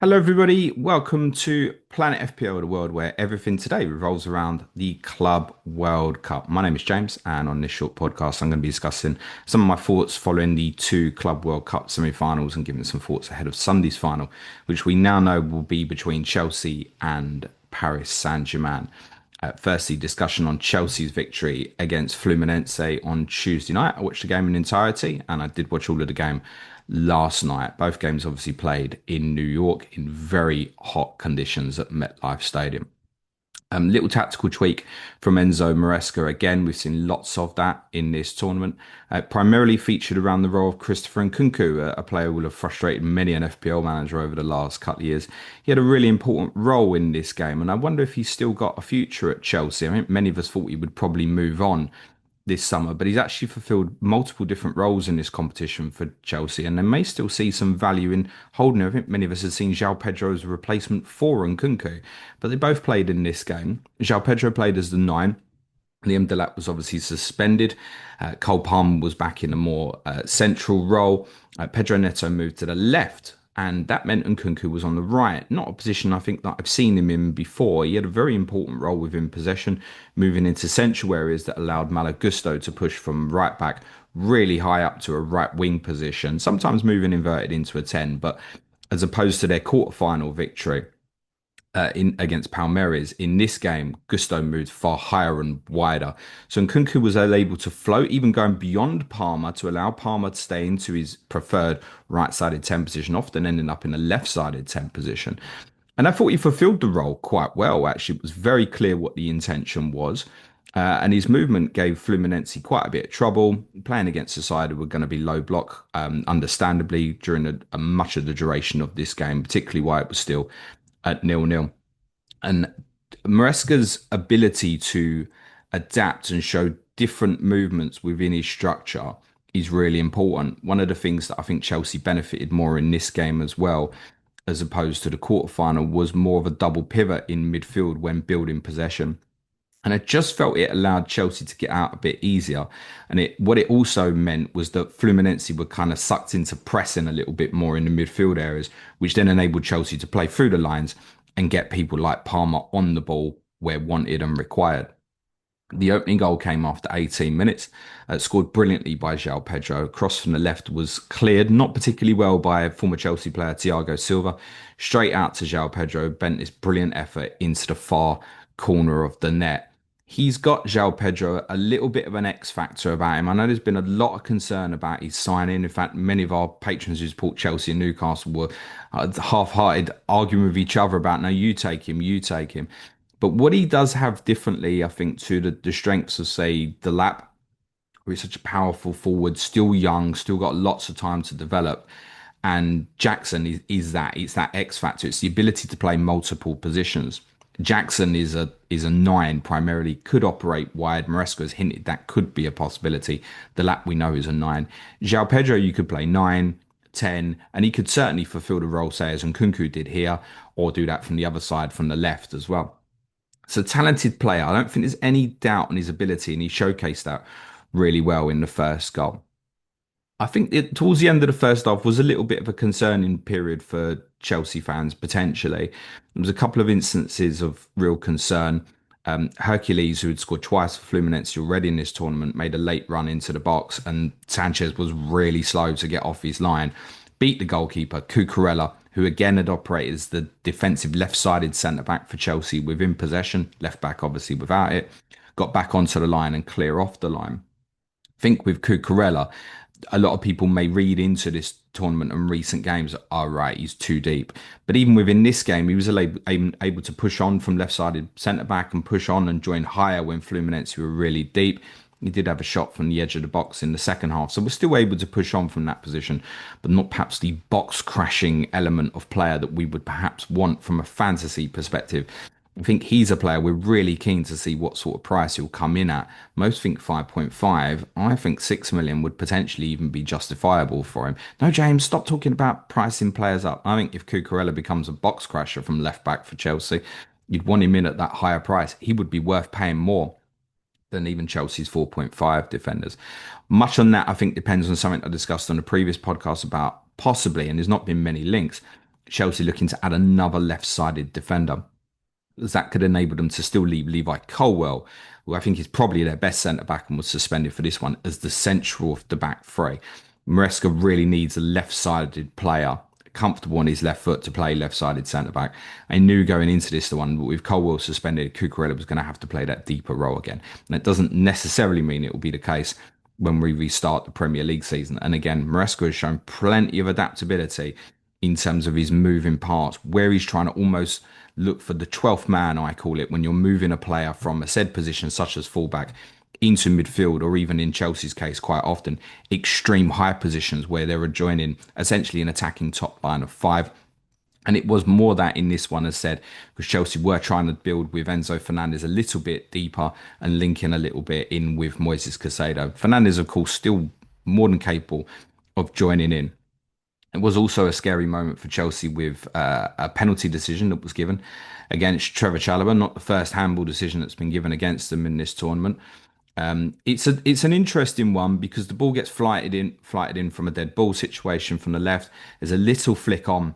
Hello, everybody. Welcome to Planet FPL, the world where everything today revolves around the Club World Cup. My name is James, and on this short podcast, I'm going to be discussing some of my thoughts following the two Club World Cup semi finals and giving some thoughts ahead of Sunday's final, which we now know will be between Chelsea and Paris Saint-Germain. Firstly, discussion on Chelsea's victory against Fluminense on Tuesday night. I watched the game in entirety, and I did watch all of the game last night. Both games obviously played in New York in very hot conditions at MetLife Stadium. Little tactical tweak from Enzo Maresca. Again, we've seen lots of that in this tournament. Primarily featured around the role of Christopher Nkunku, a player who will have frustrated many an FPL manager over the last couple of years. He had a really important role in this game, and I wonder if he's still got a future at Chelsea. I think many of us thought he would probably move on this summer, but he's actually fulfilled multiple different roles in this competition for Chelsea, and they may still see some value in holding him. I think many of us have seen Joao Pedro as a replacement for Nkunku, but they both played in this game. Joao Pedro played as the nine. Liam Delap was obviously suspended. Cole Palmer was back in a more central role. Pedro Neto moved to the left, and that meant Nkunku was on the right. Not a position I think that I've seen him in before. He had a very important role within possession, moving into central areas that allowed Malo Gusto to push from right back really high up to a right wing position, sometimes moving inverted into a 10. But as opposed to their quarter-final victory, in against Palmeiras. In this game, Gusto moved far higher and wider. So Nkunku was able to float, even going beyond Palmer to allow Palmer to stay into his preferred right-sided 10 position, often ending up in a left-sided 10 position. And I thought he fulfilled the role quite well, actually. It was very clear what the intention was. And his movement gave Fluminense quite a bit of trouble. Playing against a side who were going to be low block, understandably, during a much of the duration of this game, particularly while it was still at nil-nil. And Maresca's ability to adapt and show different movements within his structure is really important. One of the things that I think Chelsea benefited more in this game as well, as opposed to the quarterfinal, was more of a double pivot in midfield when building possession. And I just felt it allowed Chelsea to get out a bit easier. And what it also meant was that Fluminense were kind of sucked into pressing a little bit more in the midfield areas, which then enabled Chelsea to play through the lines and get people like Palmer on the ball where wanted and required. The opening goal came after 18 minutes, scored brilliantly by Joao Pedro. Cross from the left was cleared, not particularly well by former Chelsea player Thiago Silva. Straight out to Joao Pedro, bent this brilliant effort into the far corner of the net. He's got Joao Pedro a little bit of an X factor about him. I know there's been a lot of concern about his signing. In fact, many of our patrons who support Chelsea and Newcastle were half-hearted arguing with each other about, no, you take him, you take him. But what he does have differently, I think, to the strengths of, say, the lap, where he's such a powerful forward, still young, still got lots of time to develop. And Jackson is that. It's that X factor. It's the ability to play multiple positions. Jackson is a nine primarily, could operate wide. Maresca has hinted that could be a possibility. The lap we know is a nine. Joao Pedro, you could play nine, 10, and he could certainly fulfill the role, say, as Nkunku did here, or do that from the other side, from the left as well. So talented player. I don't think there's any doubt on his ability, and he showcased that really well in the first goal. I think towards the end of the first half was a little bit of a concerning period for Chelsea fans, potentially. There was a couple of instances of real concern. Hercules, who had scored twice for Fluminense already in this tournament, made a late run into the box, and Sanchez was really slow to get off his line. Beat the goalkeeper, Cucurella, who again had operated as the defensive left-sided centre-back for Chelsea within possession, left-back obviously without it, got back onto the line and clear off the line. I think with Cucurella, a lot of people may read into this tournament and recent games, all right, he's too deep. But even within this game, he was able to push on from left-sided centre-back and push on and join higher when Fluminense were really deep. He did have a shot from the edge of the box in the second half. So we're still able to push on from that position, but not perhaps the box crashing element of player that we would perhaps want from a fantasy perspective. I think he's a player we're really keen to see what sort of price he'll come in at. Most think 5.5. I think 6 million would potentially even be justifiable for him. No, James, stop talking about pricing players up. I think if Cucurella becomes a box crasher from left back for Chelsea, you'd want him in at that higher price. He would be worth paying more than even Chelsea's 4.5 defenders. Much on that, I think, depends on something I discussed on a previous podcast about possibly, and there's not been many links, Chelsea looking to add another left-sided defender, as that could enable them to still leave Levi Colwill, who I think is probably their best centre back and was suspended for this one, as the central of the back three. Maresca really needs a left-sided player, comfortable on his left foot to play left-sided centre back. I knew going into this the one with Colwill suspended, Cucurella was going to have to play that deeper role again, and it doesn't necessarily mean it will be the case when we restart the Premier League season. And again, Maresca has shown plenty of adaptability in terms of his moving parts, where he's trying to almost look for the 12th man, I call it, when you're moving a player from a said position, such as fullback, into midfield, or even in Chelsea's case, quite often, extreme high positions where they're joining essentially an attacking top line of five. And it was more that in this one, as said, because Chelsea were trying to build with Enzo Fernandez a little bit deeper and linking a little bit in with Moises Caicedo. Fernandez, of course, still more than capable of joining in. It was also a scary moment for Chelsea with a penalty decision that was given against Trevor Chalobah, not the first handball decision that's been given against them in this tournament. It's an interesting one because the ball gets flighted in from a dead ball situation from the left. There's a little flick on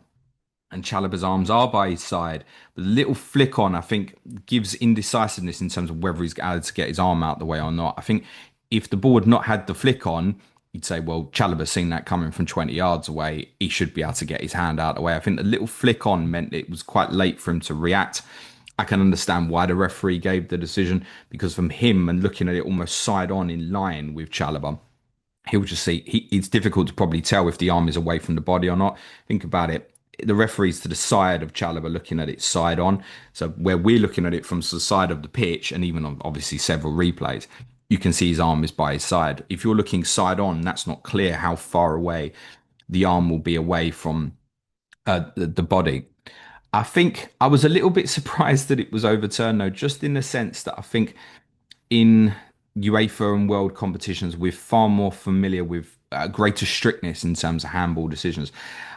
and Chalobah's arms are by his side. But the little flick on, I think, gives indecisiveness in terms of whether he's able to get his arm out the way or not. I think if the ball had not had the flick on, you'd say, well, Chalobah's seen that coming from 20 yards away. He should be able to get his hand out the way. I think the little flick on meant it was quite late for him to react. I can understand why the referee gave the decision, because from him and looking at it almost side on in line with Chalobah, he'll just see, it's difficult to probably tell if the arm is away from the body or not. Think about it. The referee's to the side of Chalobah looking at it side on. So where we're looking at it from the side of the pitch, and even on obviously several replays, you can see his arm is by his side. If you're looking side on, that's not clear how far away the arm will be away from the body. I think I was a little bit surprised that it was overturned, though, just in the sense that I think in UEFA and world competitions, we're far more familiar with greater strictness in terms of handball decisions.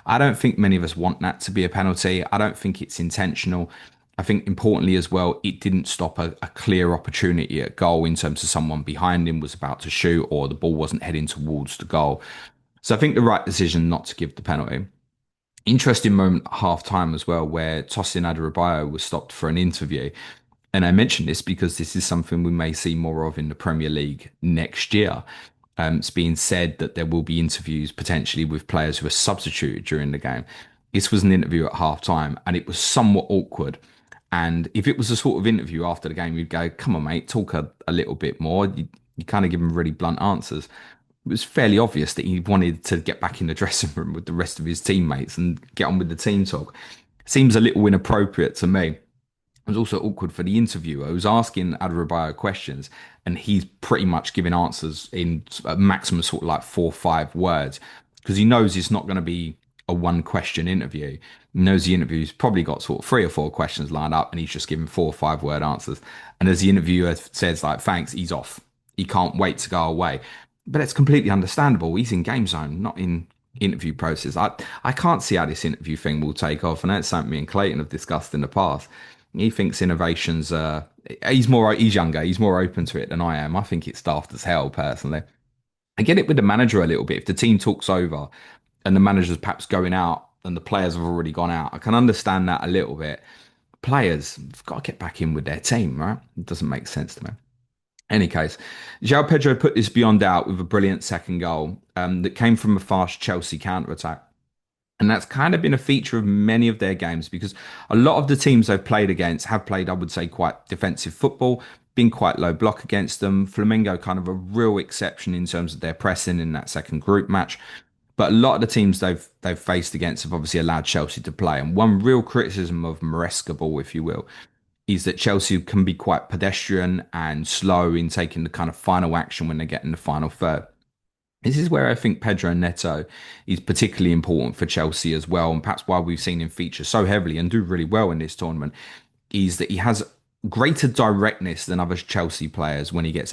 I don't think many of us want that to be a penalty. I don't think it's intentional. I think importantly as well, it didn't stop a clear opportunity at goal in terms of someone behind him was about to shoot or the ball wasn't heading towards the goal. So I think the right decision not to give the penalty. Interesting moment at half time as well, where Tosin Adarabioyo was stopped for an interview. And I mention this because this is something we may see more of in the Premier League next year. It's being said that there will be interviews potentially with players who are substituted during the game. This was an interview at half time and it was somewhat awkward. And if it was a sort of interview after the game, you'd go, come on, mate, talk a little bit more. You kind of give them really blunt answers. It was fairly obvious that he wanted to get back in the dressing room with the rest of his teammates and get on with the team talk. Seems a little inappropriate to me. It was also awkward for the interviewer who's asking Adarabioyo questions and he's pretty much giving answers in a maximum sort of like 4 or 5 words because he knows it's not going to be a one question interview. He knows the interview's probably got sort of 3 or 4 questions lined up and he's just giving 4 or 5 word answers. And as the interviewer says, like, thanks, he's off. He can't wait to go away. But it's completely understandable. He's in game zone, not in interview process. I can't see how this interview thing will take off. And that's something me and Clayton have discussed in the past. He thinks innovations, he's younger, he's more open to it than I am. I think it's daft as hell, personally. I get it with the manager a little bit. If the team talks over and the manager's perhaps going out and the players have already gone out, I can understand that a little bit. Players have got to get back in with their team, right? It doesn't make sense to me. Any case, Joao Pedro put this beyond doubt with a brilliant second goal that came from a fast Chelsea counter-attack. And that's kind of been a feature of many of their games because a lot of the teams they've played against have played, I would say, quite defensive football, been quite low block against them. Flamengo kind of a real exception in terms of their pressing in that second group match. But a lot of the teams they've faced against have obviously allowed Chelsea to play. And one real criticism of Maresca ball, if you will, is that Chelsea can be quite pedestrian and slow in taking the kind of final action when they get in the final third. This is where I think Pedro Neto is particularly important for Chelsea as well, and perhaps why we've seen him feature so heavily and do really well in this tournament, is that he has greater directness than other Chelsea players when he gets.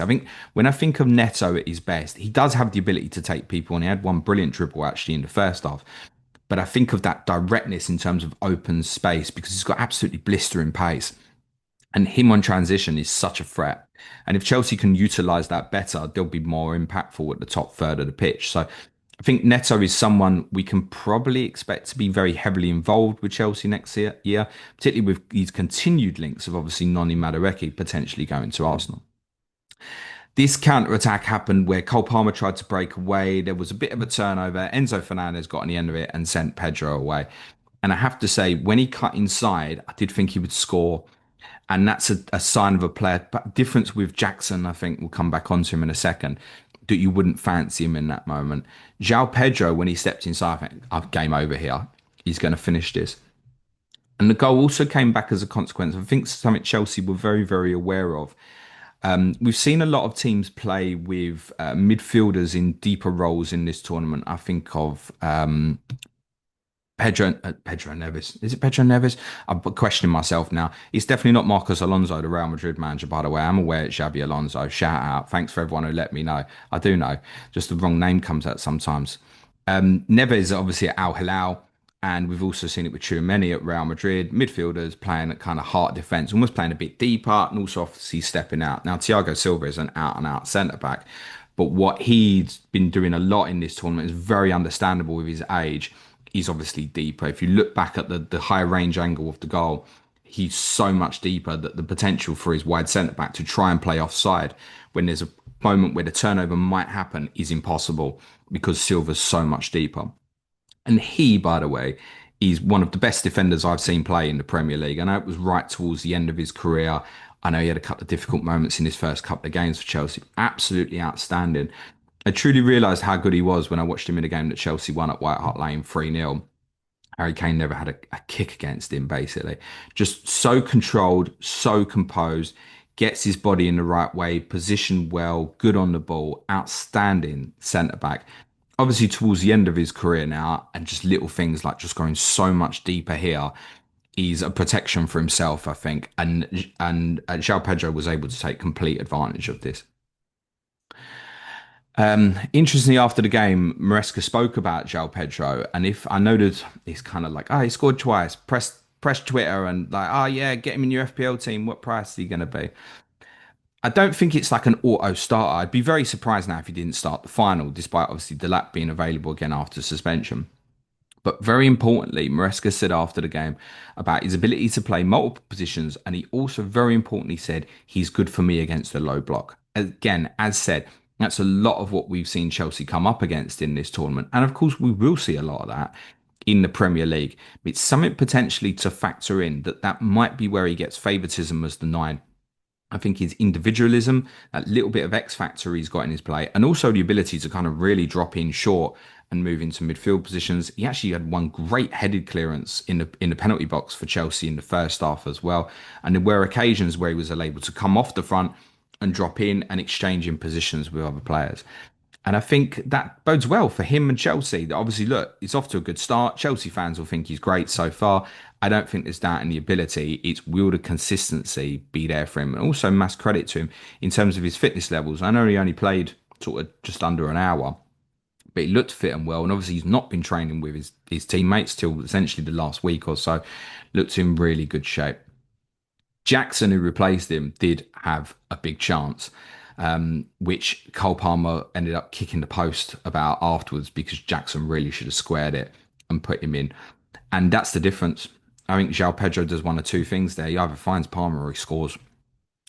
When I think of Neto at his best, he does have the ability to take people, and he had one brilliant dribble actually in the first half. But I think of that directness in terms of open space because he's got absolutely blistering pace. And him on transition is such a threat. And if Chelsea can utilise that better, they'll be more impactful at the top third of the pitch. So I think Neto is someone we can probably expect to be very heavily involved with Chelsea next year, particularly with these continued links of obviously Noni Madueke potentially going to Arsenal. This counter attack happened where Cole Palmer tried to break away. There was a bit of a turnover. Enzo Fernandez got on the end of it and sent Pedro away. And I have to say, when he cut inside, I did think he would score. And that's a sign of a player. But difference with Jackson, I think we'll come back onto him in a second, that you wouldn't fancy him in that moment. Joao Pedro, when he stepped inside, I think, game over here. He's going to finish this. And the goal also came back as a consequence. I think something Chelsea were very, very aware of. We've seen a lot of teams play with midfielders in deeper roles in this tournament. I think of Pedro Neves. Is it Pedro Neves? I'm questioning myself now. It's definitely not Marcos Alonso, the Real Madrid manager, by the way. I'm aware it's Xabi Alonso. Shout out. Thanks for everyone who let me know. I do know. Just the wrong name comes out sometimes. Neves, obviously, at Al Hilal. And we've also seen it with Tchouaméni at Real Madrid. Midfielders playing at kind of heart defence, almost playing a bit deeper, and also obviously stepping out. Now, Thiago Silva is an out and out centre back. But what he's been doing a lot in this tournament is very understandable with his age. He's obviously deeper. If you look back at the high range angle of the goal, he's so much deeper that the potential for his wide centre back to try and play offside when there's a moment where the turnover might happen is impossible because Silva's so much deeper. And he, by the way, is one of the best defenders I've seen play in the Premier League. I know it was right towards the end of his career. I know he had a couple of difficult moments in his first couple of games for Chelsea. Absolutely outstanding. I truly realised how good he was when I watched him in a game that Chelsea won at White Hart Lane 3-0. Harry Kane never had a kick against him, basically. Just so controlled, so composed, gets his body in the right way, positioned well, good on the ball, outstanding centre back. Obviously, towards the end of his career now, and just little things like just going so much deeper here, he's a protection for himself, I think. And João Pedro was able to take complete advantage of this. Interestingly, after the game, Maresca spoke about João Pedro, and if I noted, he's kind of like, he scored twice. Press Twitter and like, yeah, get him in your FPL team. What price is he going to be? I don't think it's like an auto starter. I'd be very surprised now if he didn't start the final, despite obviously Delap being available again after suspension. But very importantly, Maresca said after the game about his ability to play multiple positions, and he also very importantly said he's good for me against the low block. Again, as said, that's a lot of what we've seen Chelsea come up against in this tournament, and of course we will see a lot of that in the Premier League. It's something potentially to factor in that might be where he gets favouritism as the nine. I think his individualism, that little bit of X factor he's got in his play, and also the ability to kind of really drop in short and move into midfield positions. He actually had one great headed clearance in the penalty box for Chelsea in the first half as well. And there were occasions where he was able to come off the front and drop in and exchange in positions with other players. And I think that bodes well for him and Chelsea. Obviously, look, it's off to a good start. Chelsea fans will think he's great so far. I don't think there's doubt in the ability. It's will the consistency be there for him? And also mass credit to him in terms of his fitness levels. I know he only played sort of just under an hour, but he looked fit and well. And obviously, he's not been training with his teammates till essentially the last week or so. Looked in really good shape. Jackson, who replaced him, did have a big chance, which Cole Palmer ended up kicking the post about afterwards because Jackson really should have squared it and put him in. And that's the difference. I think João Pedro does one or two things there. He either finds Palmer or he scores.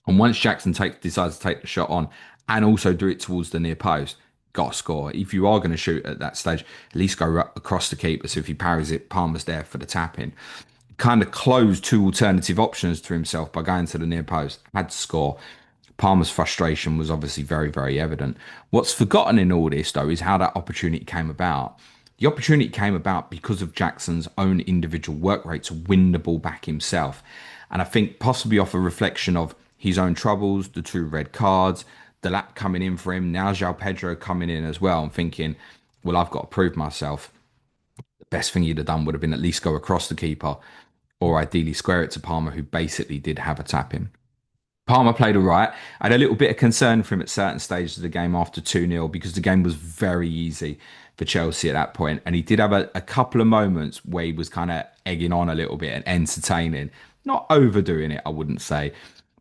And once Jackson decides to take the shot on and also do it towards the near post, got to score. If you are going to shoot at that stage, at least go across the keeper. So if he parries it, Palmer's there for the tap in. Kind of closed two alternative options to himself by going to the near post. Had to score. Palmer's frustration was obviously very, very evident. What's forgotten in all this, though, is how that opportunity came about. The opportunity came about because of Jackson's own individual work rate to win the ball back himself. And I think possibly off a reflection of his own troubles, the two red cards, the lap coming in for him, now João Pedro coming in as well, and thinking, well, I've got to prove myself. The best thing he'd have done would have been at least go across the keeper or ideally square it to Palmer, who basically did have a tap in. Palmer played all right. I had a little bit of concern for him at certain stages of the game after 2-0 because the game was very easy for Chelsea at that point. And he did have a couple of moments where he was kind of egging on a little bit and entertaining. Not overdoing it, I wouldn't say.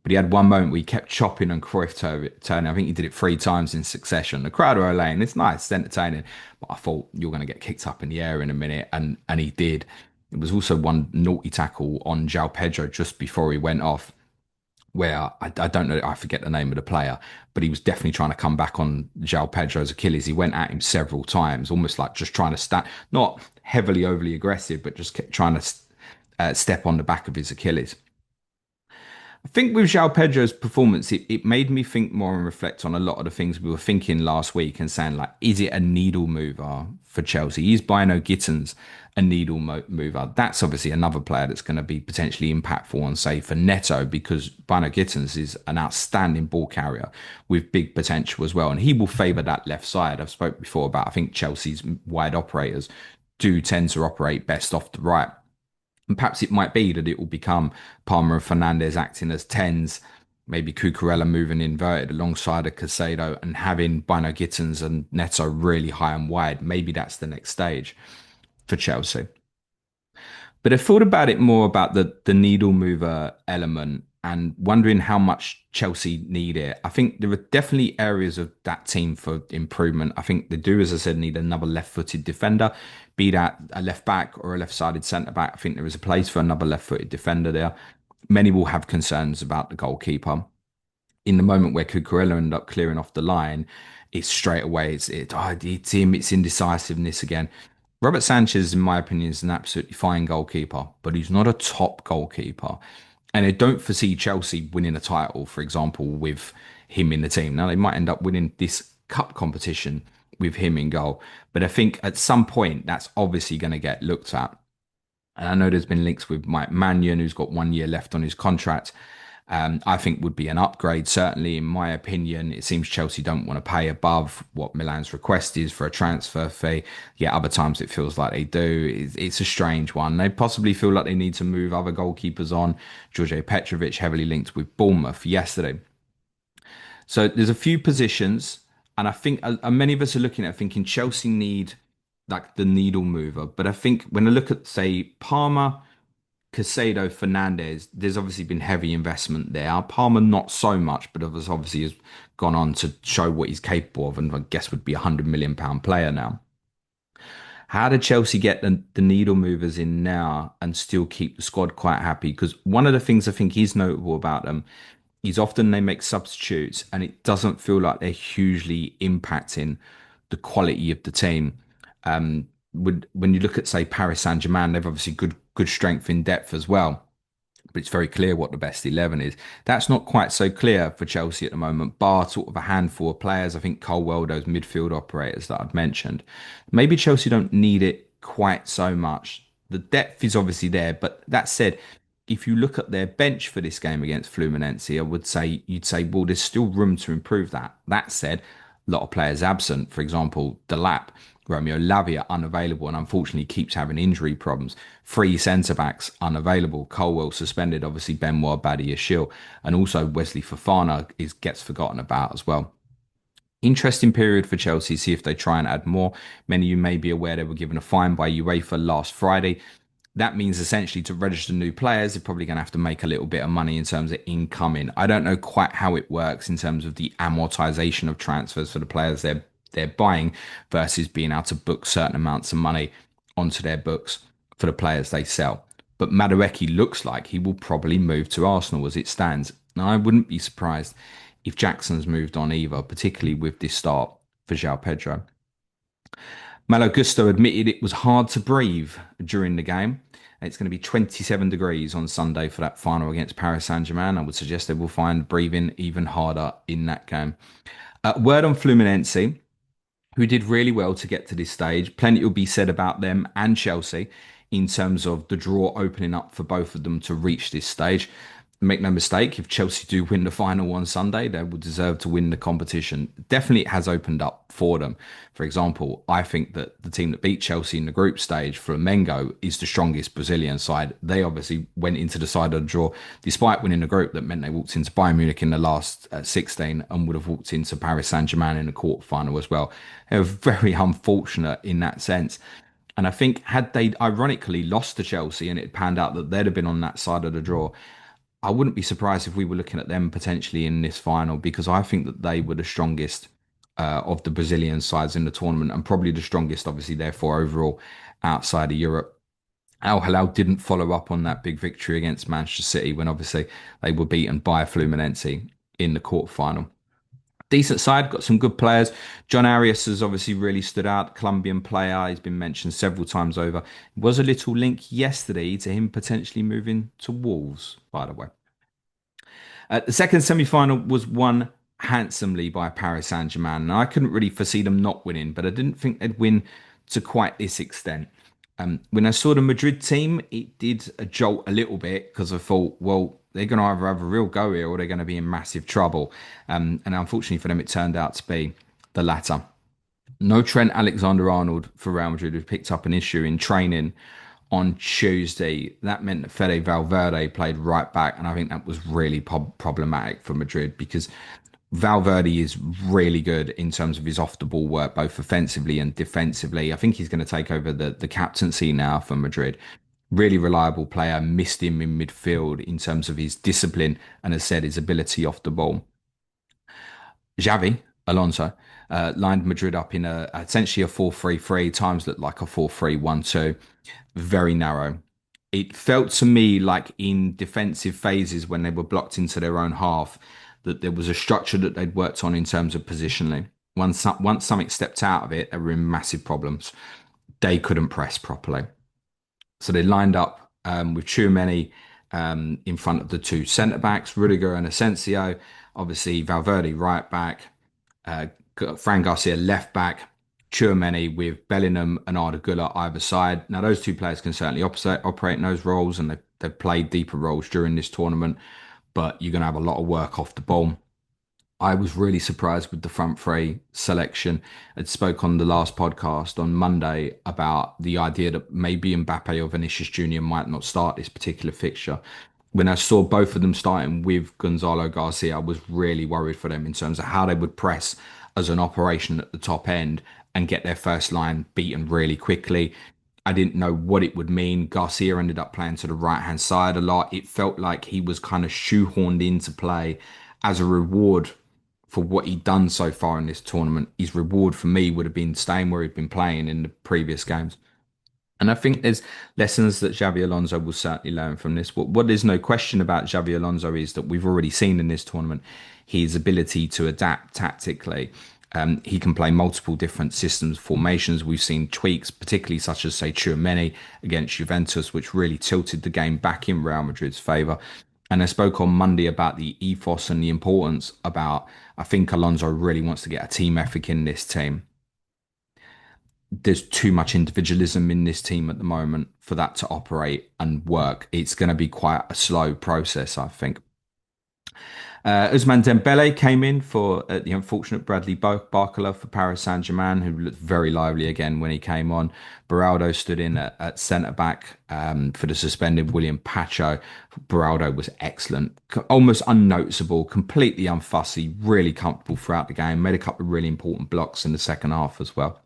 But he had one moment where he kept chopping and Cruyff turning. I think he did it 3 times in succession. The crowd were laying. It's nice, it's entertaining. But I thought you're going to get kicked up in the air in a minute, and he did. It was also one naughty tackle on Joao Pedro just before he went off, where I don't know, I forget the name of the player, but he was definitely trying to come back on Joao Pedro's Achilles. He went at him several times, almost like just trying to not heavily overly aggressive, but just kept trying to step on the back of his Achilles. I think with João Pedro's performance, it made me think more and reflect on a lot of the things we were thinking last week and saying, like, is it a needle mover for Chelsea? Is Bino Gittins a needle mover? That's obviously another player that's going to be potentially impactful on, say, for Neto, because Bino Gittins is an outstanding ball carrier with big potential as well. And he will favour that left side. I've spoke before about, I think Chelsea's wide operators do tend to operate best off the right. And perhaps it might be that it will become Palmer and Fernandez acting as tens, maybe Cucurella moving inverted alongside a Casado and having Bino Gittins and Neto really high and wide. Maybe that's the next stage for Chelsea. But I thought about it more about the needle mover element and wondering how much Chelsea need it. I think there are definitely areas of that team for improvement. I think they do, as I said, need another left-footed defender, be that a left back or a left-sided centre back. I think there is a place for another left-footed defender there. Many will have concerns about the goalkeeper. In the moment where Cucurella ended up clearing off the line, it's straight away, it's him, it's indecisiveness again. Robert Sanchez, in my opinion, is an absolutely fine goalkeeper, but he's not a top goalkeeper. And I don't foresee Chelsea winning a title, for example, with him in the team. Now, they might end up winning this cup competition with him in goal. But I think at some point, that's obviously going to get looked at. And I know there's been links with Mike Mannion, who's got 1 year left on his contract. I think would be an upgrade, certainly in my opinion. It seems Chelsea don't want to pay above what Milan's request is for a transfer fee. Yet other times it feels like they do. It's a strange one. They possibly feel like they need to move other goalkeepers on. George Petrovic heavily linked with Bournemouth yesterday. So there's a few positions, and I think many of us are looking at thinking Chelsea need like the needle mover. But I think when I look at, say, Palmer, Casado, Fernandez, there's obviously been heavy investment there. Palmer, not so much, but obviously has gone on to show what he's capable of, and I guess would be £100 million player now. How did Chelsea get the needle movers in now and still keep the squad quite happy? Because one of the things I think is notable about them is often they make substitutes and it doesn't feel like they're hugely impacting the quality of the team. When you look at, say, Paris Saint-Germain, they've obviously good strength in depth as well, but it's very clear what the best 11 is. That's not quite so clear for Chelsea at the moment, bar sort of a handful of players. I think Colwell, those midfield operators that I've mentioned. Maybe Chelsea don't need it quite so much. The depth is obviously there, but that said, if you look at their bench for this game against Fluminense, you'd say, well, there's still room to improve that. That said, a lot of players absent. For example, Delap, Romeo Lavia unavailable and unfortunately keeps having injury problems. 3 centre backs unavailable. Colwell suspended. Obviously, Benoit Badiashile, and also Wesley Fofana gets forgotten about as well. Interesting period for Chelsea. See if they try and add more. Many of you may be aware they were given a fine by UEFA last Friday. That means essentially to register new players, they're probably going to have to make a little bit of money in terms of incoming. I don't know quite how it works in terms of the amortization of transfers for the players they're buying versus being able to book certain amounts of money onto their books for the players they sell. But Madueke looks like he will probably move to Arsenal as it stands. Now, I wouldn't be surprised if Jackson's moved on either, particularly with this start for Joao Pedro. Malo Gusto admitted it was hard to breathe during the game. It's going to be 27 degrees on Sunday for that final against Paris Saint-Germain. I would suggest they will find breathing even harder in that game. Word on Fluminense, who did really well to get to this stage. Plenty will be said about them and Chelsea in terms of the draw opening up for both of them to reach this stage. Make no mistake, if Chelsea do win the final on Sunday, they will deserve to win the competition. Definitely it has opened up for them. For example, I think that the team that beat Chelsea in the group stage, Flamengo, is the strongest Brazilian side. They obviously went into the side of the draw despite winning the group. That meant they walked into Bayern Munich in the last 16 and would have walked into Paris Saint-Germain in the quarterfinal as well. They were very unfortunate in that sense. And I think had they ironically lost to Chelsea and it panned out that they'd have been on that side of the draw, I wouldn't be surprised if we were looking at them potentially in this final because I think that they were the strongest of the Brazilian sides in the tournament and probably the strongest, obviously, therefore, overall outside of Europe. Al Hilal didn't follow up on that big victory against Manchester City when obviously they were beaten by Fluminense in the quarterfinal. Decent side, got some good players. John Arias has obviously really stood out. Colombian player, he's been mentioned several times over. Was a little link yesterday to him potentially moving to Wolves, by the way. The second semi-final was won handsomely by Paris Saint-Germain. And I couldn't really foresee them not winning, but I didn't think they'd win to quite this extent. When I saw the Madrid team, it did a jolt a little bit because I thought, well, they're going to either have a real go here or they're going to be in massive trouble. And unfortunately for them, it turned out to be the latter. No Trent Alexander-Arnold for Real Madrid, who picked up an issue in training on Tuesday. That meant that Fede Valverde played right back, and I think that was really problematic for Madrid because Valverde is really good in terms of his off the ball work, both offensively and defensively. I think he's going to take over the captaincy now for Madrid. Really reliable player, missed him in midfield in terms of his discipline and, as said, his ability off the ball. Xavi Alonso lined Madrid up in essentially a 4-3-3. Times looked like a 4-3-1-2. Very narrow. It felt to me like in defensive phases when they were blocked into their own half that there was a structure that they'd worked on in terms of positioning. Once something stepped out of it, they were in massive problems. They couldn't press properly. So they lined up with Tchouaméni in front of the two centre backs, Rudiger and Asensio. Obviously, Valverde right back, Fran Garcia left back, Tchouaméni with Bellingham and Arda Güler either side. Now, those two players can certainly operate in those roles, and they've played deeper roles during this tournament. But you're going to have a lot of work off the ball. I was really surprised with the front three selection. I spoke on the last podcast on Monday about the idea that maybe Mbappe or Vinicius Junior might not start this particular fixture. When I saw both of them starting with Gonzalo Garcia, I was really worried for them in terms of how they would press as an operation at the top end and get their first line beaten really quickly. I didn't know what it would mean. Garcia ended up playing to the right hand side a lot. It felt like he was kind of shoehorned into play as a reward for what he'd done so far in this tournament. His reward for me would have been staying where he'd been playing in the previous games. And I think there's lessons that Xabi Alonso will certainly learn from this. What there's no question about Xabi Alonso is that we've already seen in this tournament his ability to adapt tactically. He can play multiple different systems, formations. We've seen tweaks, particularly such as, say, Tchouaméni against Juventus, which really tilted the game back in Real Madrid's favour. And I spoke on Monday about the ethos and the importance about, I think Alonso really wants to get a team ethic in this team. There's too much individualism in this team at the moment for that to operate and work. It's going to be quite a slow process, I think. Ousmane Dembele came in for the unfortunate Bradley Barcola for Paris Saint-Germain, who looked very lively again when he came on. Beraldo stood in at centre-back for the suspended William Pacho. Beraldo was excellent, almost unnoticeable, completely unfussy, really comfortable throughout the game, made a couple of really important blocks in the second half as well.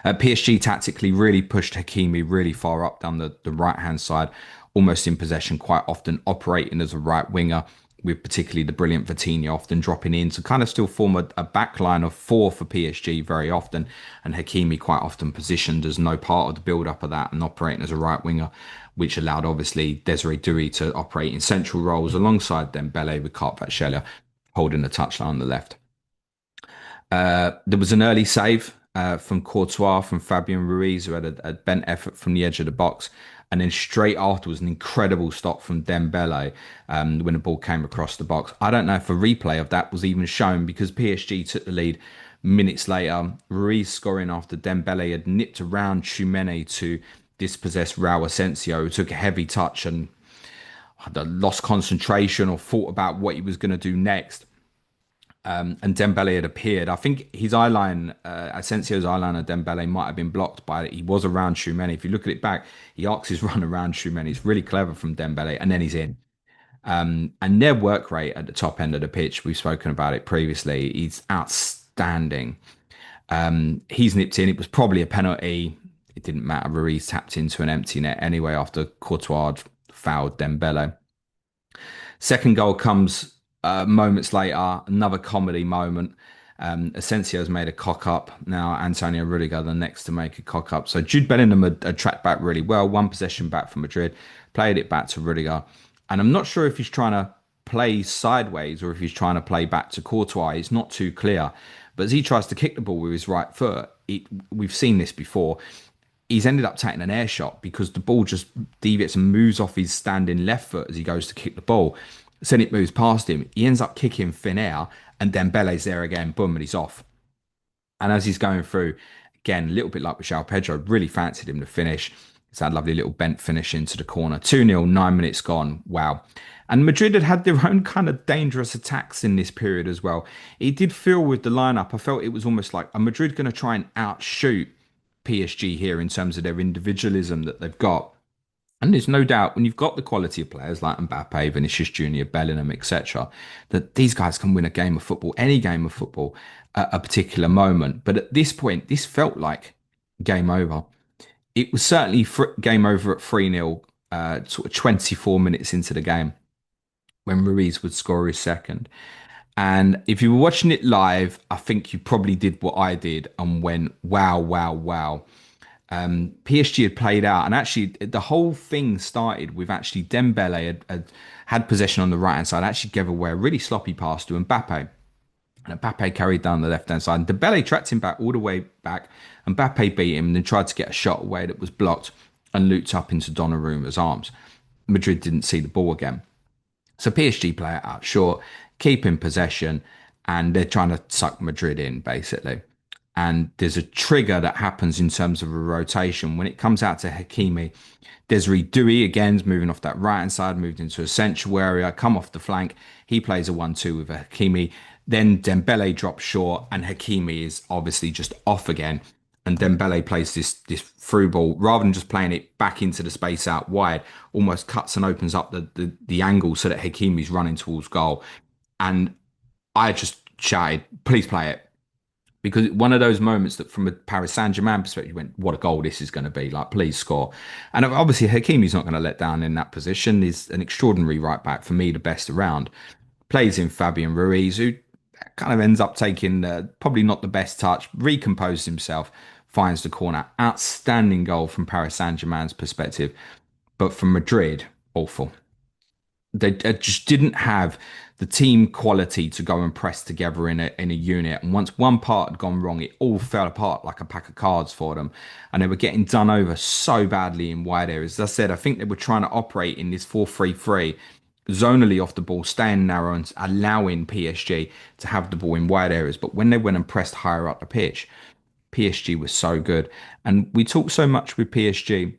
PSG tactically really pushed Hakimi really far up down the right-hand side, almost in possession quite often, operating as a right winger, with particularly the brilliant Vitinha often dropping in to kind of still form a back line of four for PSG very often, and Hakimi quite often positioned as no part of the build-up of that and operating as a right winger, which allowed obviously Desiree Doué to operate in central roles alongside Dembele with Kvaratskhelia holding the touchline on the left. There was an early save from Courtois, from Fabian Ruiz, who had a bent effort from the edge of the box. And then straight afterwards, an incredible stop from Dembele when the ball came across the box. I don't know if a replay of that was even shown because PSG took the lead minutes later. Ruiz scoring after Dembele had nipped around Tchouaméni to dispossess Raul Asensio, who took a heavy touch and had lost concentration or thought about what he was going to do next. And Dembele had appeared. I think his eye line, Asensio's eye line of Dembele might have been blocked by it. He was around Tchouaméni. If you look at it back, he arcs his run around Tchouaméni. It's really clever from Dembele, and then he's in. And their work rate at the top end of the pitch, we've spoken about it previously, is outstanding. He's nipped in. It was probably a penalty. It didn't matter. Ruiz tapped into an empty net anyway after Courtois fouled Dembele. Second goal comes moments later, another comedy moment. Asensio's made a cock up. Now Antonio Rudiger the next to make a cock up. So Jude Bellingham had tracked back really well. One possession back for Madrid, played it back to Rudiger. And I'm not sure if he's trying to play sideways or if he's trying to play back to Courtois. It's not too clear. But as he tries to kick the ball with his right foot, we've seen this before. He's ended up taking an air shot because the ball just deviates and moves off his standing left foot as he goes to kick the ball. So then it moves past him. He ends up kicking thin air, and Dembele's there again, boom, and he's off. And as he's going through, again, a little bit like with Joao Pedro, really fancied him to finish. It's that lovely little bent finish into the corner. 2-0, 9 minutes gone. Wow. And Madrid had their own kind of dangerous attacks in this period as well. It did feel with the lineup, I felt it was almost like, are Madrid going to try and outshoot PSG here in terms of their individualism that they've got? And there's no doubt when you've got the quality of players like Mbappe, Vinicius Junior, Bellingham, etc., that these guys can win a game of football, any game of football, at a particular moment. But at this point, this felt like game over. It was certainly game over at 3-0, sort of 24 minutes into the game when Ruiz would score his second. And if you were watching it live, I think you probably did what I did and went, wow, wow, wow. PSG had played out, and actually the whole thing started with actually Dembele had possession on the right hand side, actually gave away a really sloppy pass to Mbappe. And Mbappe carried down the left hand side, and Dembele tracked him back all the way back. Mbappe beat him and then tried to get a shot away that was blocked and looped up into Donnarumma's arms. Madrid didn't see the ball again. So PSG play it out short, keep in possession, and they're trying to suck Madrid in, basically. And there's a trigger that happens in terms of a rotation. When it comes out to Hakimi, Desiree Douy again's moving off that right hand side, moved into a central area, come off the flank. He plays a 1-2 with a Hakimi. Then Dembele drops short, and Hakimi is obviously just off again. And Dembele plays this through ball rather than just playing it back into the space out wide, almost cuts and opens up the angle so that Hakimi's running towards goal. And I just shouted, please play it. Because one of those moments that from a Paris Saint-Germain perspective, you went, what a goal this is going to be. Like, please score. And obviously, Hakimi's not going to let down in that position. He's an extraordinary right back, for me, the best around. Plays in Fabian Ruiz, who kind of ends up taking probably not the best touch, recomposes himself, finds the corner. Outstanding goal from Paris Saint-Germain's perspective. But from Madrid, awful. They just didn't have the team quality to go and press together in a unit. And once one part had gone wrong, it all fell apart like a pack of cards for them. And they were getting done over so badly in wide areas. As I said, I think they were trying to operate in this 4-3-3, zonally off the ball, staying narrow and allowing PSG to have the ball in wide areas. But when they went and pressed higher up the pitch, PSG was so good. And we talk so much with PSG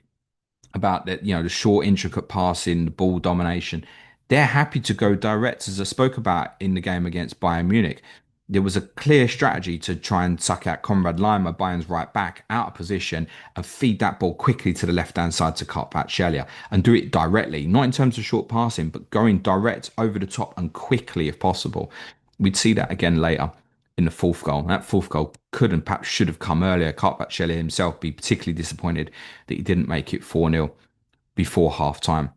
about that, the short, intricate passing, the ball domination. They're happy to go direct, as I spoke about in the game against Bayern Munich. There was a clear strategy to try and suck out Conrad Lima, Bayern's right back, out of position and feed that ball quickly to the left-hand side to Kvaratskhelia and do it directly, not in terms of short passing, but going direct over the top and quickly if possible. We'd see that again later in the fourth goal. That fourth goal could and perhaps should have come earlier. Kvaratskhelia himself be particularly disappointed that he didn't make it 4-0 before half time.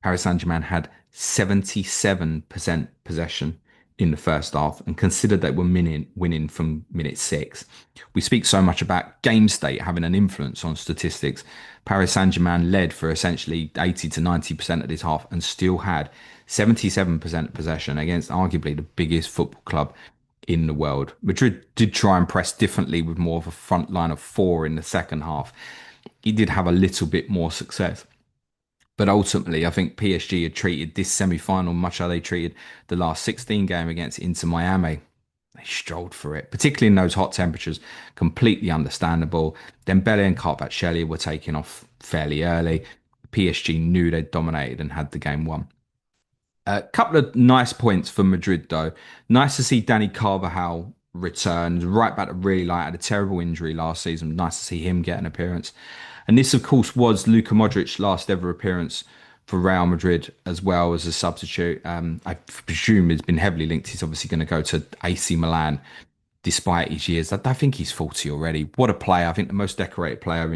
Paris Saint-Germain had 77% possession in the first half and considered they were winning from minute 6. We speak so much about game state having an influence on statistics. Paris Saint-Germain led for essentially 80 to 90% of this half and still had 77% possession against arguably the biggest football club in the world. Madrid did try and press differently with more of a front line of 4 in the second half. He did have a little bit more success. But ultimately, I think PSG had treated this semi-final much how they treated the last 16 game against Inter Miami. They strolled for it, particularly in those hot temperatures. Completely understandable. Dembele and Kvaratskhelia were taken off fairly early. PSG knew they'd dominated and had the game won. A couple of nice points for Madrid, though. Nice to see Danny Carvajal return. Right back to really like had a terrible injury last season. Nice to see him get an appearance. And this, of course, was Luka Modric's last ever appearance for Real Madrid as well as a substitute. I presume he's been heavily linked. He's obviously going to go to AC Milan despite his years. I think he's 40 already. What a player. I think the most decorated player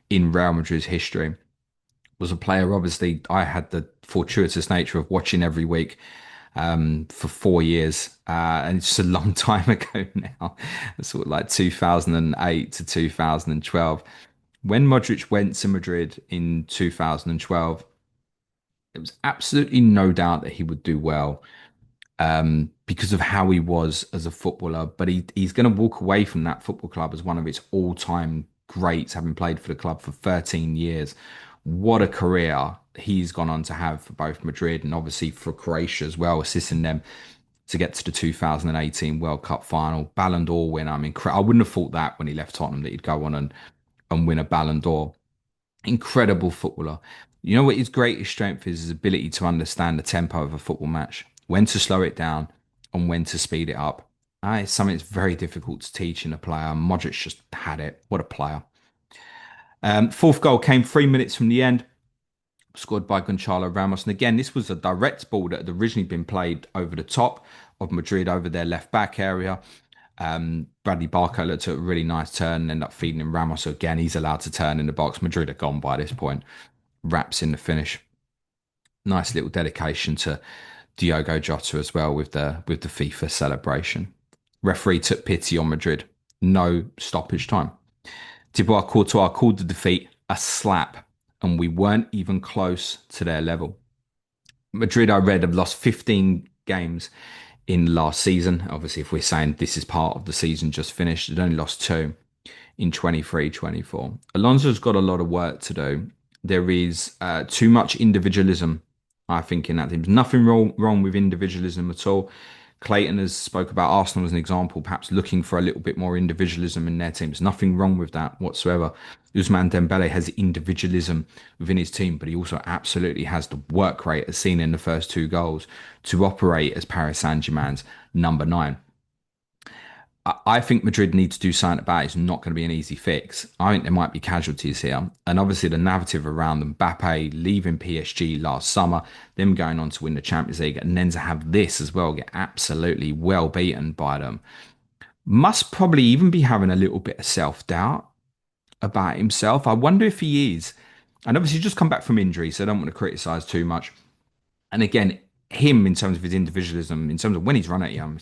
in Real Madrid's history. was a player, obviously, I had the fortuitous nature of watching every week for 4 years. And it's just a long time ago now. It's sort of like 2008 to 2012. When Modric went to Madrid in 2012, there was absolutely no doubt that he would do well because of how he was as a footballer. But he's going to walk away from that football club as one of its all-time greats, having played for the club for 13 years. What a career he's gone on to have for both Madrid and obviously for Croatia as well, assisting them to get to the 2018 World Cup final. Ballon d'Or winner. I mean, I wouldn't have thought that when he left Tottenham that he'd go on and win a Ballon d'Or. Incredible footballer. You know what his greatest strength is? His ability to understand the tempo of a football match, when to slow it down and when to speed it up. It's something that's very difficult to teach in a player. Modric just had it. What a player. Fourth goal came 3 minutes from the end, scored by Gonçalo Ramos. And again, this was a direct ball that had originally been played over the top of Madrid over their left back area. Bradley Barcola took a really nice turn and ended up feeding him Ramos. So again, he's allowed to turn in the box. Madrid are gone by this point. Wraps in the finish. Nice little dedication to Diogo Jota as well with the FIFA celebration. Referee took pity on Madrid. No stoppage time. Thibaut Courtois called the defeat a slap, and we weren't even close to their level. Madrid, I read, have lost 15 games in last season. Obviously, if we're saying this is part of the season just finished, they'd only lost two in 23-24. Alonso's got a lot of work to do. There is too much individualism, I think, in that team. There's nothing wrong with individualism at all. Clayton has spoke about Arsenal as an example, perhaps looking for a little bit more individualism in their team. There's nothing wrong with that whatsoever. Ousmane Dembele has individualism within his team, but he also absolutely has the work rate as seen in the first two goals to operate as Paris Saint-Germain's number nine. I think Madrid need to do something about it. It's not going to be an easy fix. I think there might be casualties here. And obviously the narrative around Mbappe leaving PSG last summer, them going on to win the Champions League, and then to have this as well, get absolutely well beaten by them, must probably even be having a little bit of self-doubt about himself. I wonder if he is. And obviously he's just come back from injury, so I don't want to criticise too much. And again, him in terms of his individualism, in terms of when he's run at you,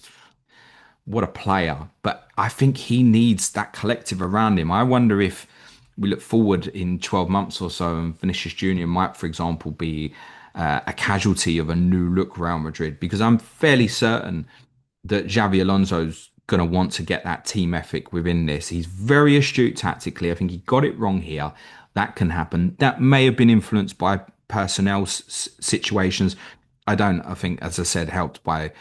what a player. But I think he needs that collective around him. I wonder if we look forward in 12 months or so and Vinicius Jr. might, for example, be a casualty of a new look Real Madrid, because I'm fairly certain that Xabi Alonso's going to want to get that team ethic within this. He's very astute tactically. I think he got it wrong here. That can happen. That may have been influenced by personnel situations. I don't. I think, as I said, helped by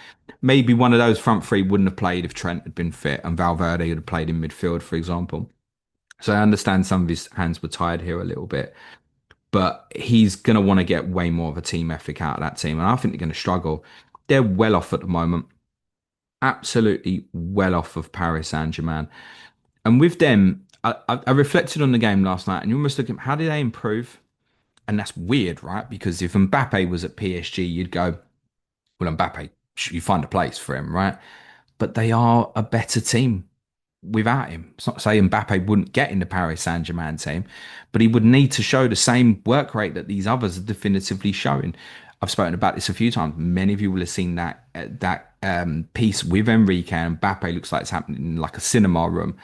maybe one of those front three wouldn't have played if Trent had been fit and Valverde would have played in midfield, for example. So I understand some of his hands were tied here a little bit, but he's going to want to get way more of a team ethic out of that team. And I think they're going to struggle. They're well off at the moment, absolutely well off of Paris Saint-Germain. And with them, I reflected on the game last night and you almost look at how did they improve? And that's weird, right? Because if Mbappe was at PSG, you'd go, well, Mbappe, you find a place for him, right? But they are a better team without him. It's not to say Mbappe wouldn't get in the Paris Saint-Germain team, but he would need to show the same work rate that these others are definitively showing. I've spoken about this a few times. Many of you will have seen that piece with Enrique and Mbappe. Looks like it's happening in like a cinema room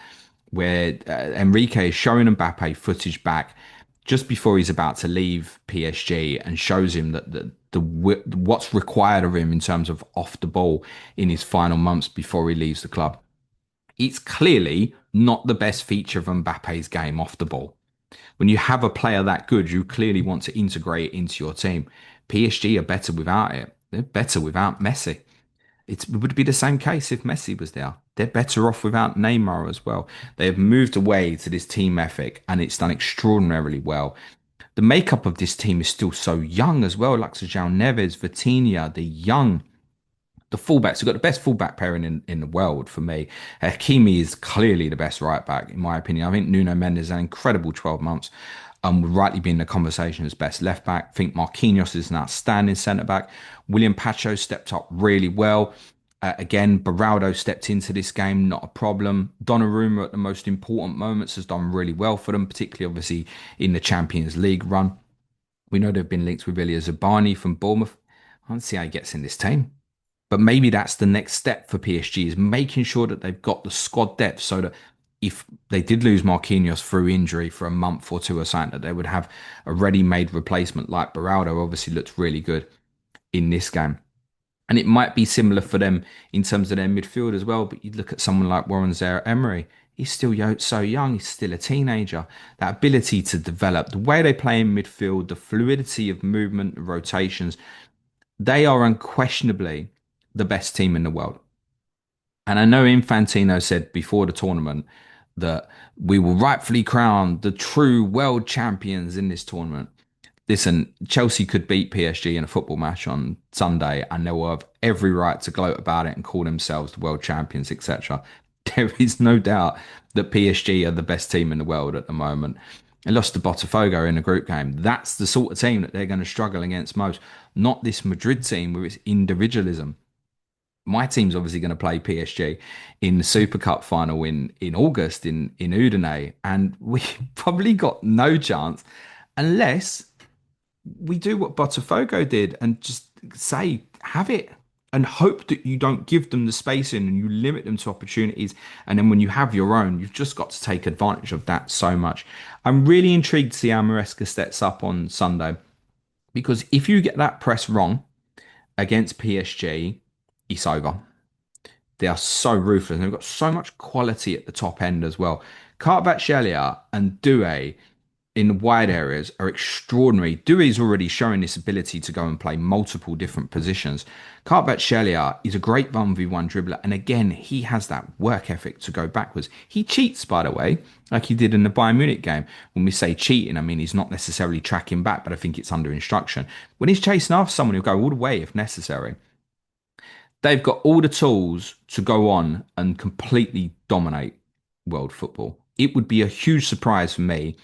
where Enrique is showing Mbappe footage back just before he's about to leave PSG and shows him that what's required of him in terms of off the ball in his final months before he leaves the club. It's clearly not the best feature of Mbappe's game off the ball. When you have a player that good, you clearly want to integrate it into your team. PSG are better without it. They're better without Messi. It would be the same case if Messi was there. They're better off without Neymar as well. They have moved away to this team ethic and it's done extraordinarily well. The makeup of this team is still so young as well. Like Joao Neves, Vitinha, the young, the fullbacks. We've got the best fullback pairing in the world for me. Hakimi is clearly the best right back, in my opinion. I think Nuno Mendes had an incredible 12 months. Would rightly be in the conversation as best left back. I think Marquinhos is an outstanding centre back. William Pacho stepped up really well. Again, Beraldo stepped into this game, not a problem. Donnarumma at the most important moments has done really well for them, particularly obviously in the Champions League run. We know they've been linked with Ilya Zabani from Bournemouth. I don't see how he gets in this team. But maybe that's the next step for PSG is making sure that they've got the squad depth so that if they did lose Marquinhos through injury for a month or two or something, that they would have a ready-made replacement like Beraldo obviously looked really good in this game. And it might be similar for them in terms of their midfield as well. But you look at someone like Warren Zaire-Emery. He's still so young. He's still a teenager. That ability to develop, the way they play in midfield, the fluidity of movement, the rotations, they are unquestionably the best team in the world. And I know Infantino said before the tournament that we will rightfully crown the true world champions in this tournament. Listen, Chelsea could beat PSG in a football match on Sunday, and they will have every right to gloat about it and call themselves the world champions, etc. There is no doubt that PSG are the best team in the world at the moment. They lost to Botafogo in a group game. That's the sort of team that they're going to struggle against most, not this Madrid team with its individualism. My team's obviously going to play PSG in the Super Cup final in August in Udine, and we probably got no chance unless we do what Botafogo did and just say, have it. And hope that you don't give them the space in and you limit them to opportunities. And then when you have your own, you've just got to take advantage of that so much. I'm really intrigued to see how Maresca sets up on Sunday because if you get that press wrong against PSG, it's over. They are so ruthless. And they've got so much quality at the top end as well. Kvaratskhelia and Doué in wide areas are extraordinary. Doué's already showing this ability to go and play multiple different positions. Kvaratskhelia is a great 1v1 dribbler. And again, he has that work ethic to go backwards. He cheats, by the way, like he did in the Bayern Munich game. When we say cheating, I mean, he's not necessarily tracking back, but I think it's under instruction. When he's chasing after someone, he'll go all the way if necessary. They've got all the tools to go on and completely dominate world football. It would be a huge surprise for me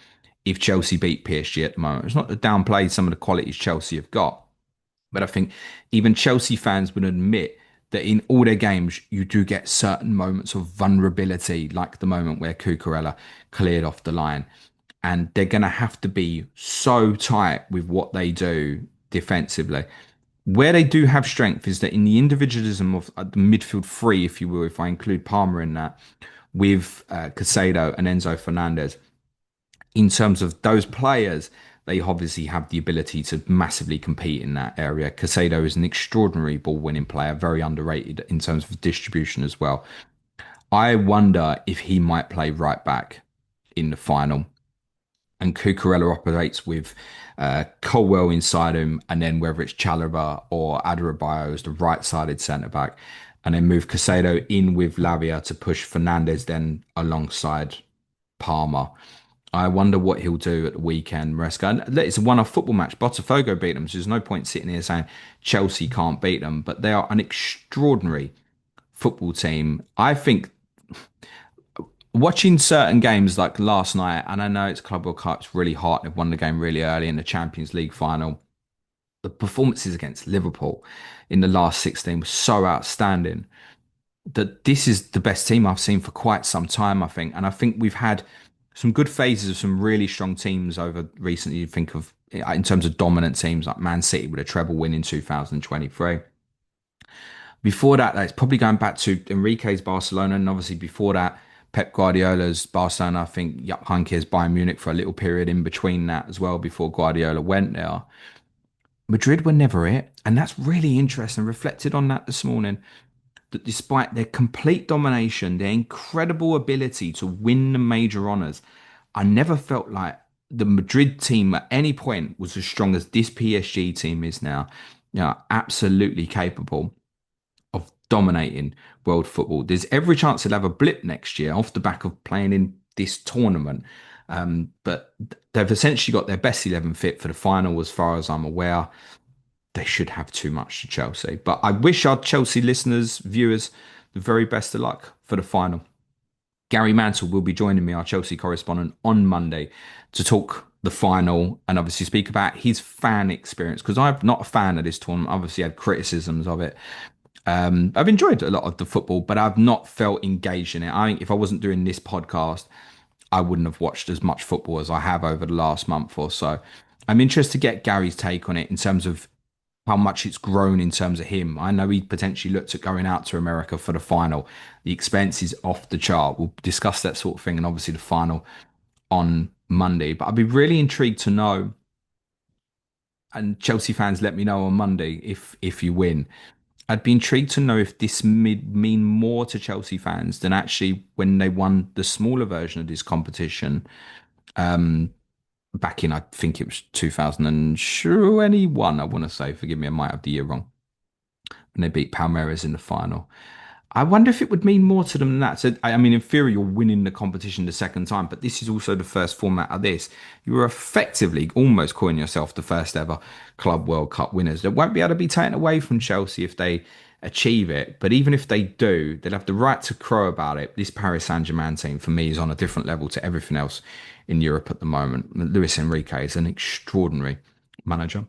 if Chelsea beat PSG at the moment. It's not to downplay some of the qualities Chelsea have got, but I think even Chelsea fans would admit that in all their games, you do get certain moments of vulnerability, like the moment where Cucurella cleared off the line. And they're going to have to be so tight with what they do defensively. Where they do have strength is that in the individualism of the midfield three, if you will, if I include Palmer in that, with Casado and Enzo Fernandez, in terms of those players, they obviously have the ability to massively compete in that area. Casado is an extraordinary ball winning player, very underrated in terms of distribution as well. I wonder if he might play right back in the final. And Cucurella operates with Colwell inside him, and then whether it's Chalobah or Adarabioyo as the right-sided centre back, and then move Casado in with Lavia to push Fernandez then alongside Palmer. I wonder what he'll do at the weekend, Maresca. And it's a one-off football match. Botafogo beat them, so there's no point sitting here saying Chelsea can't beat them. But they are an extraordinary football team. I think watching certain games like last night, and I know it's Club World Cup, it's really hot. They've won the game really early in the Champions League final. The performances against Liverpool in the last 16 was so outstanding that this is the best team I've seen for quite some time, I think. And I think we've had some good phases of some really strong teams over recently. You think of in terms of dominant teams like Man City with a treble win in 2023. Before that, it's probably going back to Enrique's Barcelona, and obviously before that, Pep Guardiola's Barcelona. I think Jupp Heynckes Bayern Munich for a little period in between that as well before Guardiola went there. Madrid were never it, and that's really interesting. Reflected on that this morning that despite their complete domination, their incredible ability to win the major honours, I never felt like the Madrid team at any point was as strong as this PSG team is now. Absolutely capable of dominating world football. There's every chance they'll have a blip next year off the back of playing in this tournament. But they've essentially got their best 11 fit for the final, as far as I'm aware. They should have too much to Chelsea. But I wish our Chelsea listeners, viewers, the very best of luck for the final. Gary Mantle will be joining me, our Chelsea correspondent, on Monday to talk the final and obviously speak about his fan experience because I'm not a fan of this tournament. Obviously, had criticisms of it. I've enjoyed a lot of the football, but I've not felt engaged in it. I think if I wasn't doing this podcast, I wouldn't have watched as much football as I have over the last month or so. I'm interested to get Gary's take on it in terms of how much it's grown in terms of him. I know he potentially looked at going out to America for the final. The expense is off the chart. We'll discuss that sort of thing, and obviously the final on Monday. But I'd be really intrigued to know, and Chelsea fans, let me know on Monday if you win. I'd be intrigued to know if this mean more to Chelsea fans than actually when they won the smaller version of this competition back in, I think it was 2021, I want to say. Forgive me, I might have the year wrong. And they beat Palmeiras in the final. I wonder if it would mean more to them than that. So, I mean, in theory, you're winning the competition the second time, but this is also the first format of this. You are effectively almost calling yourself the first ever Club World Cup winners. That won't be able to be taken away from Chelsea if they achieve it. But even if they do, they'll have the right to crow about it. This Paris Saint-Germain team, for me, is on a different level to everything else in Europe at the moment. Luis Enrique is an extraordinary manager.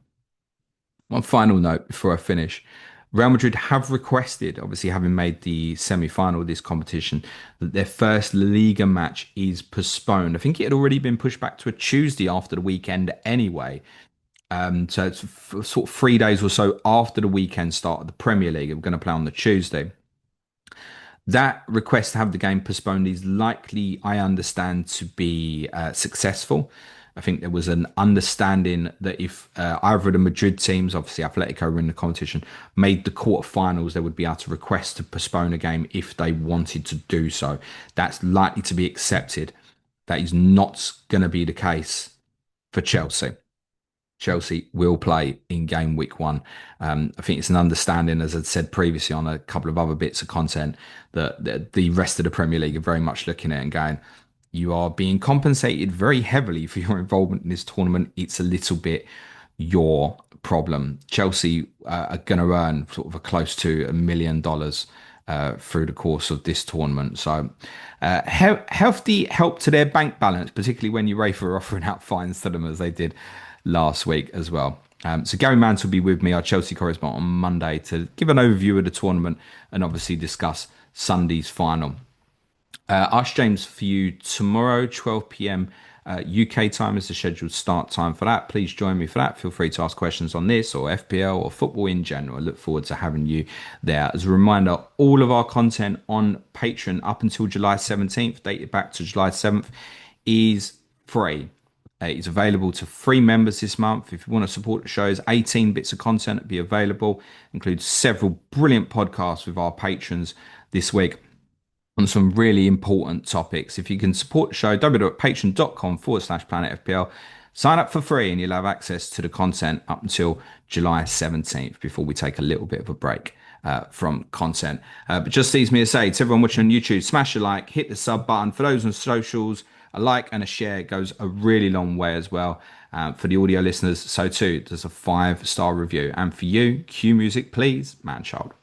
One final note before I finish. Real Madrid have requested, obviously having made the semi-final of this competition, that their first La Liga match is postponed. I think it had already been pushed back to a Tuesday after the weekend anyway. So it's sort of 3 days or so after the weekend start of the Premier League. We're going to play on the Tuesday. That request to have the game postponed is likely, I understand, to be successful. I think there was an understanding that if either of the Madrid teams, obviously Atletico were in the competition, made the quarterfinals, they would be able to request to postpone a game if they wanted to do so. That's likely to be accepted. That is not going to be the case for Chelsea. Chelsea will play in game week one. I think it's an understanding, as I'd said previously on a couple of other bits of content, that the rest of the Premier League are very much looking at it and going, you are being compensated very heavily for your involvement in this tournament. It's a little bit your problem. Chelsea are going to earn sort of a close to $1 million through the course of this tournament. So, healthy help to their bank balance, particularly when UEFA are offering out fines to them as they did last week as well. So Gary Mance will be with me, our Chelsea correspondent, on Monday to give an overview of the tournament and obviously discuss Sunday's final. Ask James for you tomorrow, 12 p.m. UK time is the scheduled start time for that. Please join me for that. Feel free to ask questions on this or FPL or football in general. I look forward to having you there. As a reminder, all of our content on Patreon up until July 17th, dated back to July 7th, is free. It's available to free members this month. If you want to support the shows, 18 bits of content will be available, includes several brilliant podcasts with our patrons this week on some really important topics. If you can support the show, www.patreon.com/planetfpl. Sign up for free and you'll have access to the content up until July 17th before we take a little bit of a break from content. But just leaves me to say to everyone watching on YouTube, smash a like, hit the sub button. For those on socials, a like and a share goes a really long way as well. For the audio listeners, so too does a 5-star review. And for you, cue music, please, man child.